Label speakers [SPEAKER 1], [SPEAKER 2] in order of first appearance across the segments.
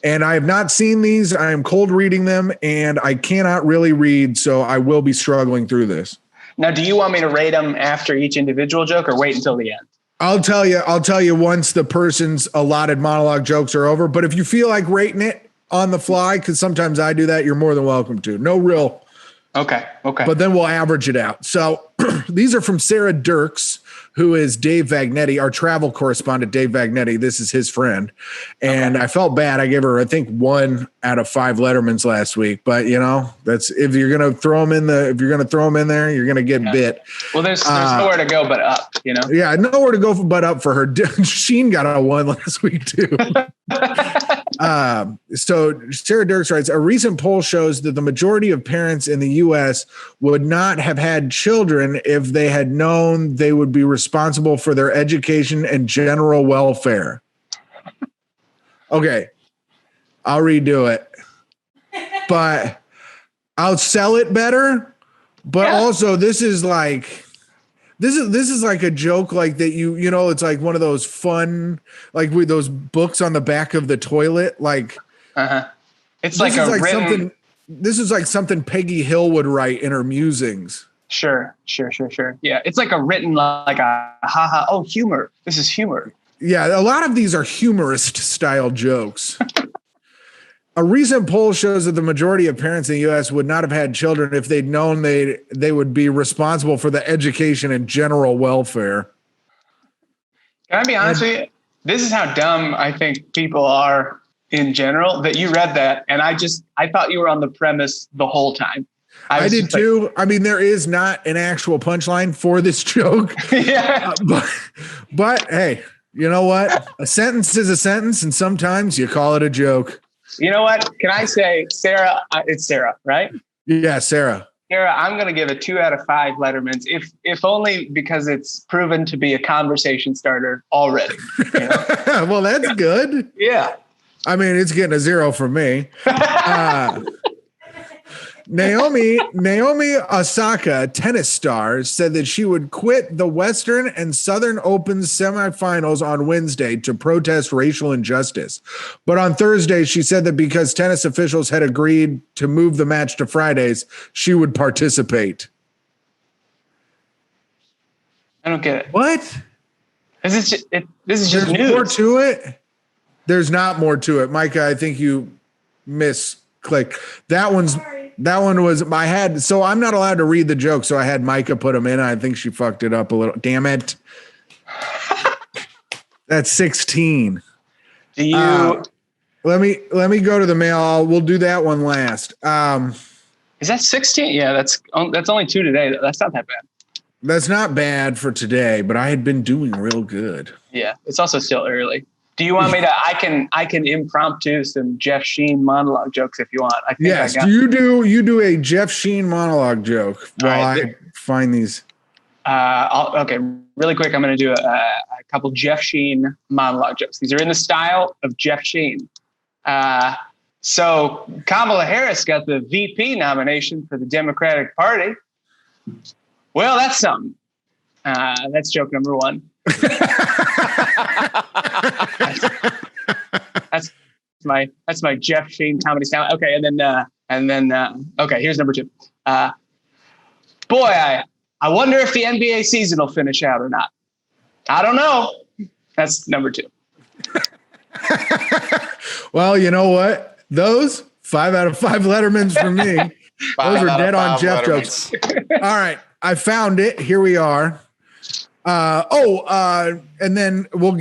[SPEAKER 1] And I have not seen these. I am cold reading them, and I cannot really read, so I will be struggling through this.
[SPEAKER 2] Now, do you want me to rate them after each individual joke or wait until the end?
[SPEAKER 1] I'll tell you once the person's allotted monologue jokes are over. But if you feel like rating it on the fly, because sometimes I do that, you're more than welcome to. No real.
[SPEAKER 2] Okay.
[SPEAKER 1] But then we'll average it out. So these are from Sarah Dirks, who is Dave Vagnetti, our travel correspondent, Dave Vagnetti. This is his friend. And I felt bad. I gave her, I think, 1 out of 5 Lettermans last week. But that's if you're gonna throw them in there, you're gonna get bit.
[SPEAKER 2] Well, there's nowhere to go but up,
[SPEAKER 1] Yeah, nowhere to go but up for her. Sheen got a 1 last week too. So Sarah Dirks writes, a recent poll shows that the majority of parents in the U.S. would not have had children if they had known they would be responsible for their education and general welfare. Okay, I'll redo it, but I'll sell it better. But also, this is like a joke like that. It's like one of those fun, like with those books on the back of the toilet. Like,
[SPEAKER 2] it's like written.
[SPEAKER 1] This is like something Peggy Hill would write in her musings. Sure.
[SPEAKER 2] Yeah, it's like a written like a haha. Oh, humor. This is humor.
[SPEAKER 1] Yeah, a lot of these are humorist style jokes. A recent poll shows that the majority of parents in the U.S. would not have had children if they'd known they would be responsible for the education and general welfare.
[SPEAKER 2] Can I be honest with you? This is how dumb I think people are in general, that you read that. And I thought you were on the premise the whole time.
[SPEAKER 1] I did too. I mean, there is not an actual punchline for this joke.
[SPEAKER 2] Yeah.
[SPEAKER 1] But hey, you know what? A sentence is a sentence, and sometimes you call it a joke.
[SPEAKER 2] You know what? Can I say, Sarah? It's Sarah, right?
[SPEAKER 1] Yeah, Sarah.
[SPEAKER 2] Sarah, I'm going to give it 2 out of 5 Lettermans, if only because it's proven to be a conversation starter already.
[SPEAKER 1] Well, that's good.
[SPEAKER 2] Yeah.
[SPEAKER 1] I mean, it's getting a 0 from me. Naomi Osaka, tennis star, said that she would quit the Western and Southern Opens semifinals on Wednesday to protest racial injustice. But on Thursday, she said that because tennis officials had agreed to move the match to Fridays, she would participate.
[SPEAKER 2] I don't get it.
[SPEAKER 1] What?
[SPEAKER 2] This is just news.
[SPEAKER 1] There's more to it? There's not more to it. Micah, I think you misclicked. That one was, so I'm not allowed to read the joke, so I had Micah put them in. I think she fucked it up a little. Damn it. That's 16.
[SPEAKER 2] Do you
[SPEAKER 1] let me go to the mail. We'll do that one last.
[SPEAKER 2] Is that 16? Yeah, that's only 2 today. That's not that bad.
[SPEAKER 1] That's not bad for today, but I had been doing real good.
[SPEAKER 2] Yeah, it's also still early. Do you want me to? I can impromptu some Jeff Sheen monologue jokes if you want. I think
[SPEAKER 1] yes. You do a Jeff Sheen monologue joke while I find these.
[SPEAKER 2] Okay, really quick. I'm going to do a couple Jeff Sheen monologue jokes. These are in the style of Jeff Sheen. So Kamala Harris got the VP nomination for the Democratic Party. Well, that's something. That's joke number 1. That's my Jeff Sheen comedy style. Okay, and then okay, here's number 2. Boy, I wonder if the NBA season will finish out or not. I don't know. That's number 2.
[SPEAKER 1] Well, you know what? Those 5 out of 5 Lettermans for me. Those are dead on Jeff jokes. All right, I found it. Here we are. And then we'll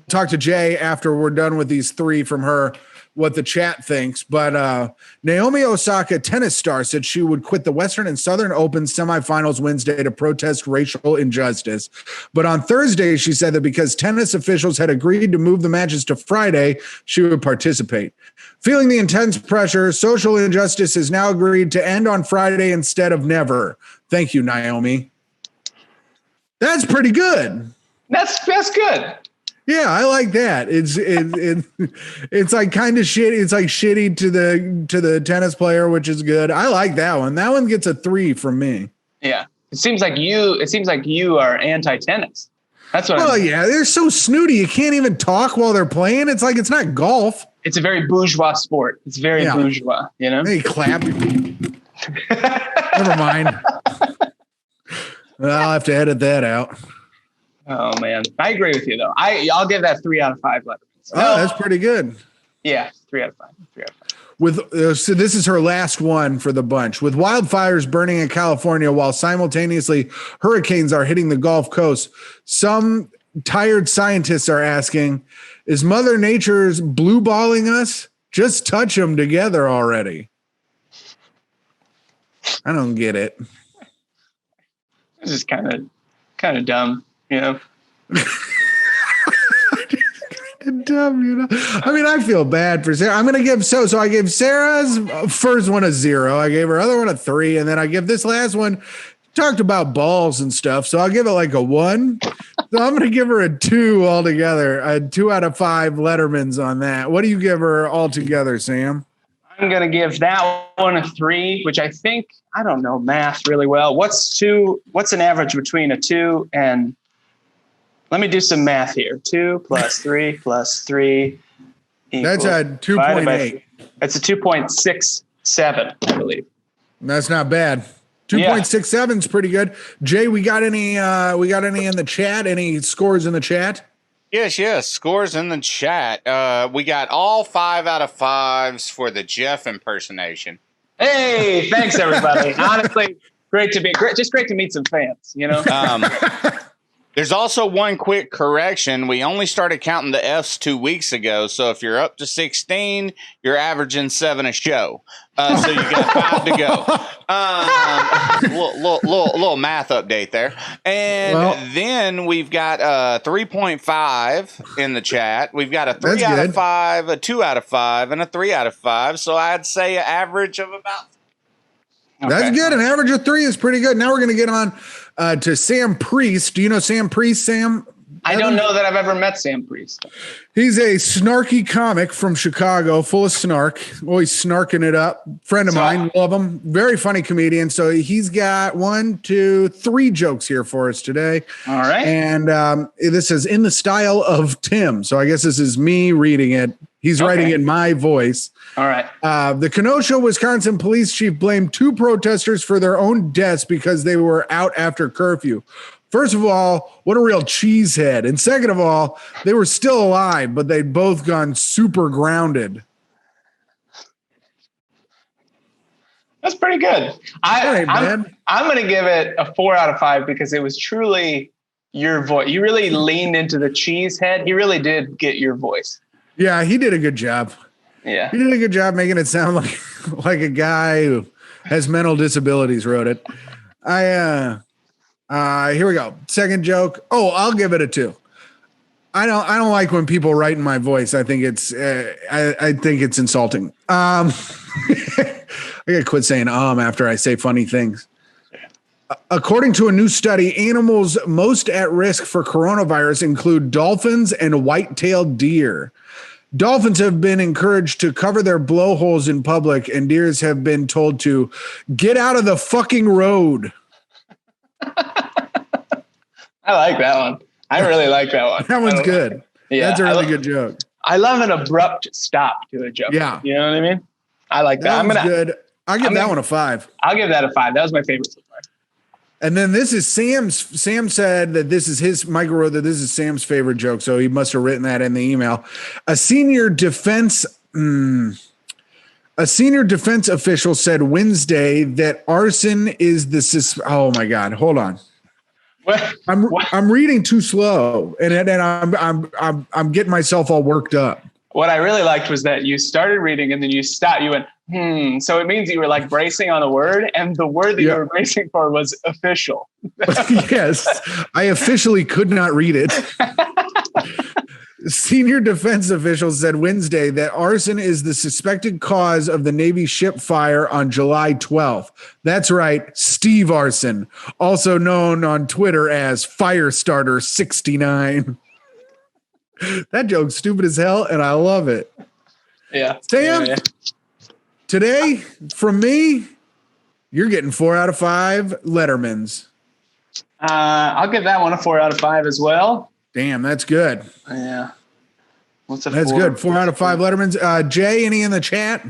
[SPEAKER 1] talk to Jay after we're done with these 3 from her, what the chat thinks. But Naomi Osaka, tennis star, said she would quit the Western and Southern Open semifinals Wednesday to protest racial injustice. But on Thursday, she said that because tennis officials had agreed to move the matches to Friday, she would participate. Feeling the intense pressure, social injustice is now agreed to end on Friday instead of never. Thank you, Naomi. That's pretty good.
[SPEAKER 2] That's good.
[SPEAKER 1] Yeah, I like that. It's like kind of shitty. It's like shitty to the tennis player, which is good. I like that one. That one gets a 3 from me.
[SPEAKER 2] Yeah. It seems like you are anti-tennis. That's what.
[SPEAKER 1] Well, yeah, they're so snooty. You can't even talk while they're playing. It's like it's not golf.
[SPEAKER 2] It's a very bourgeois sport. It's very bourgeois. You know.
[SPEAKER 1] Hey, clap. Never mind. I'll have to edit that out.
[SPEAKER 2] Oh man, I agree with you though. I'll give that 3 out of 5 Lettermans.
[SPEAKER 1] Oh, that's pretty good.
[SPEAKER 2] Yeah, 3 out of 5. 3 out of 5.
[SPEAKER 1] So this is her last one for the bunch. With wildfires burning in California while simultaneously hurricanes are hitting the Gulf Coast, some tired scientists are asking, is Mother Nature's blue balling us? Just touch them together already. I don't get it.
[SPEAKER 2] This is kind of dumb, you know.
[SPEAKER 1] Dumb, you know. I mean, I feel bad for Sarah. I'm gonna give so I gave Sarah's first one a 0. I gave her other one a 3, and then I give this last one. Talked about balls and stuff, so I'll give it like a 1. So I'm gonna give her a 2 altogether. A 2 out of 5 Lettermans on that. What do you give her altogether, Sam?
[SPEAKER 2] I'm gonna give that one a 3, which I think I don't know math really well. What's an average between a 2 and? Let me do some math here. 2 plus 3 plus 3 equals.
[SPEAKER 1] That's a 2.8.
[SPEAKER 2] That's a 2.67, I believe.
[SPEAKER 1] That's not bad. 2.67 is pretty good. Jay, we got any in the chat? Any scores in the chat?
[SPEAKER 3] Yes. Scores in the chat. We got all 5 out of 5s for the Jeff impersonation.
[SPEAKER 2] Hey, thanks everybody. Honestly, great to meet some fans, you know.
[SPEAKER 3] There's also one quick correction. We only started counting the F's 2 weeks ago. So if you're up to 16, you're averaging 7 a show. So you got 5 to go. Little math update there. And then we've got 3.5 in the chat. We've got a 3 out of 5, a 2 out of 5, and a 3 out of 5. So I'd say an average of about.
[SPEAKER 1] That's good. An average of 3 is pretty good. Now we're going to get on to Sam Priest. Do you know Sam Priest, Sam?
[SPEAKER 2] I don't know that I've ever met Sam Priest.
[SPEAKER 1] He's a snarky comic from Chicago, full of snark, always snarking it up. Friend of mine, love him. Very funny comedian. So he's got 1, 2, 3 jokes here for us today.
[SPEAKER 2] All right.
[SPEAKER 1] And this is in the style of Tim. So I guess this is me reading it. He's writing it in my voice.
[SPEAKER 2] All right.
[SPEAKER 1] The Kenosha, Wisconsin police chief blamed 2 protesters for their own deaths because they were out after curfew. First of all, what a real cheesehead. And second of all, they were still alive, but they'd both gone super grounded.
[SPEAKER 2] That's pretty good. I'm going to give it a 4 out of 5 because it was truly your voice. You really leaned into the cheesehead. He really did get your voice.
[SPEAKER 1] Yeah, he did a good job.
[SPEAKER 2] Yeah.
[SPEAKER 1] He did a good job making it sound like a guy who has mental disabilities wrote it. Here we go. Second joke. Oh, I'll give it a 2. I don't like when people write in my voice. I think it's I think it's insulting. I gotta quit saying after I say funny things. According to a new study, animals most at risk for coronavirus include dolphins and white-tailed deer. Dolphins have been encouraged to cover their blowholes in public, and deers have been told to get out of the fucking road.
[SPEAKER 2] I like that one. I really like that one.
[SPEAKER 1] That one's good.
[SPEAKER 2] Yeah,
[SPEAKER 1] that's a really good joke.
[SPEAKER 2] I love an abrupt stop to a joke.
[SPEAKER 1] Yeah.
[SPEAKER 2] You know what I mean? I like that.
[SPEAKER 1] That one's good. I'll give that one a 5.
[SPEAKER 2] I'll give that a 5. That was my favorite so far.
[SPEAKER 1] And then this is Sam said that this is Michael wrote that this is Sam's favorite joke. So he must have written that in the email. A senior defense official said Wednesday that arson is the oh my God, hold on.
[SPEAKER 2] What?
[SPEAKER 1] I'm reading too slow and I'm getting myself all worked up.
[SPEAKER 2] What I really liked was that you started reading and then you stopped. You went, So it means you were like bracing on a word, and the word that you were bracing for was official.
[SPEAKER 1] Yes, I officially could not read it. Senior defense officials said Wednesday that arson is the suspected cause of the Navy ship fire on July 12th. That's right, Steve Arson, also known on Twitter as Firestarter69. That joke's stupid as hell, and I love it.
[SPEAKER 2] Yeah.
[SPEAKER 1] Sam, today, from me, you're getting 4 out of 5 Lettermans.
[SPEAKER 2] I'll give that one a 4 out of 5 as well.
[SPEAKER 1] Damn, that's good.
[SPEAKER 2] Yeah.
[SPEAKER 1] That's good. 4 out of 5 Lettermans. Jay, any in the chat?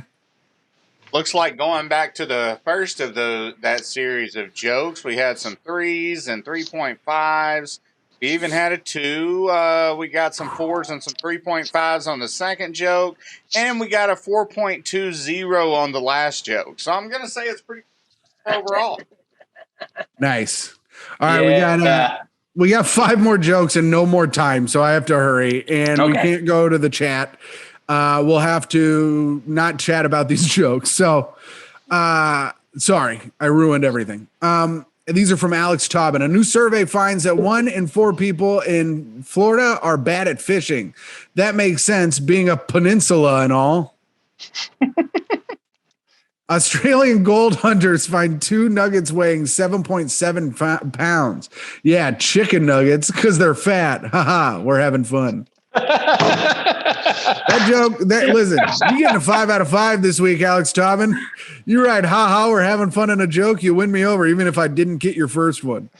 [SPEAKER 3] Looks like going back to the first of that series of jokes, we had some 3s and 3.5s. We even had a 2. We got some 4s and some 3.5s on the second joke. And we got a 4.20 on the last joke. So I'm going to say it's pretty overall.
[SPEAKER 1] Nice. All right, we got 5 more jokes and no more time, so I have to hurry. And we can't go to the chat. We'll have to not chat about these jokes. So, sorry, I ruined everything. These are from Alex Taubin. A new survey finds that 1 in 4 people in Florida are bad at fishing. That makes sense, being a peninsula and all. Australian gold hunters find 2 nuggets weighing 7.7 pounds. Yeah, chicken nuggets, because they're fat. Haha, we're having fun. That joke, listen, you getting a 5 out of 5 this week, Alex Taubin. You're right. Ha, we're having fun in a joke. You win me over, even if I didn't get your first one.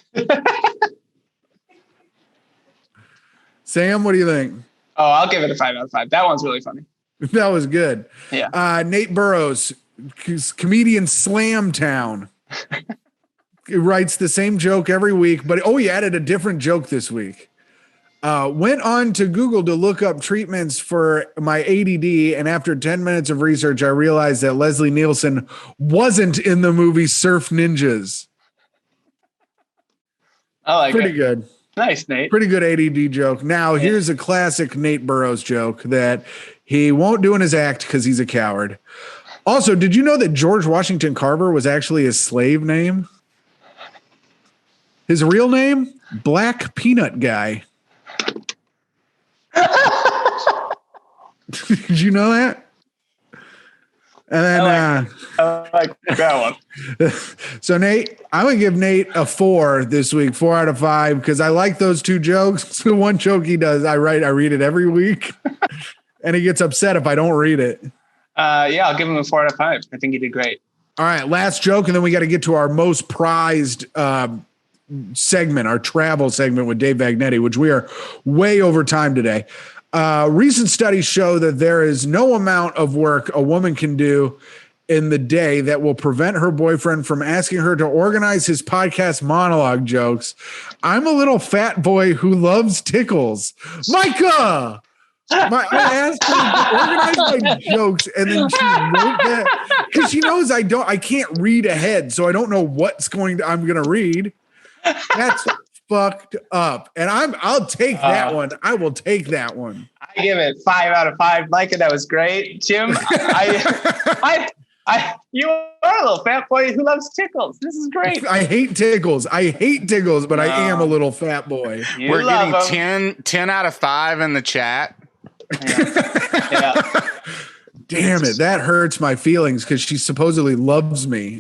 [SPEAKER 1] Sam, what do you think?
[SPEAKER 2] Oh, I'll give it a 5 out of 5. That one's really funny.
[SPEAKER 1] That was good.
[SPEAKER 2] Yeah.
[SPEAKER 1] Nate Burrows, comedian Slamtown. He writes the same joke every week, but he added a different joke this week. Went on to Google to look up treatments for my ADD, and after 10 minutes of research, I realized that Leslie Nielsen wasn't in the movie Surf Ninjas.
[SPEAKER 2] I like
[SPEAKER 1] Pretty good.
[SPEAKER 2] Nice, Nate.
[SPEAKER 1] Pretty good ADD joke. Now, here's a classic Nate Burrows joke that he won't do in his act because he's a coward. Also, did you know that George Washington Carver was actually his slave name? His real name? Black Peanut Guy. Did you know that? And then
[SPEAKER 2] I like that one.
[SPEAKER 1] So Nate, I'm gonna give Nate a 4 this week, 4 out of 5, because I like those 2 jokes. The one joke he does, I read it every week, and he gets upset if I don't read it.
[SPEAKER 2] I'll give him a 4 out of 5. I think he did great.
[SPEAKER 1] All right, last joke, and then we got to get to our most prized segment, our travel segment with Dave Vagnetti, which we are way over time today. Recent studies show that there is no amount of work a woman can do in the day that will prevent her boyfriend from asking her to organize his podcast monologue jokes. I'm a little fat boy who loves tickles. Micah! I asked her to organize my jokes, and then she wrote that because she knows I can't read ahead, so I don't know I'm going to read. That's fucked up, and I'll take that one. I will take that one.
[SPEAKER 2] I give it 5 out of 5. Micah, that was great. Jim, you are a little fat boy who loves tickles. This is great.
[SPEAKER 1] I hate tickles, but I am a little fat boy.
[SPEAKER 3] We're getting 10 out of 5 in the chat.
[SPEAKER 2] Yeah.
[SPEAKER 1] Damn it, that hurts my feelings because she supposedly loves me,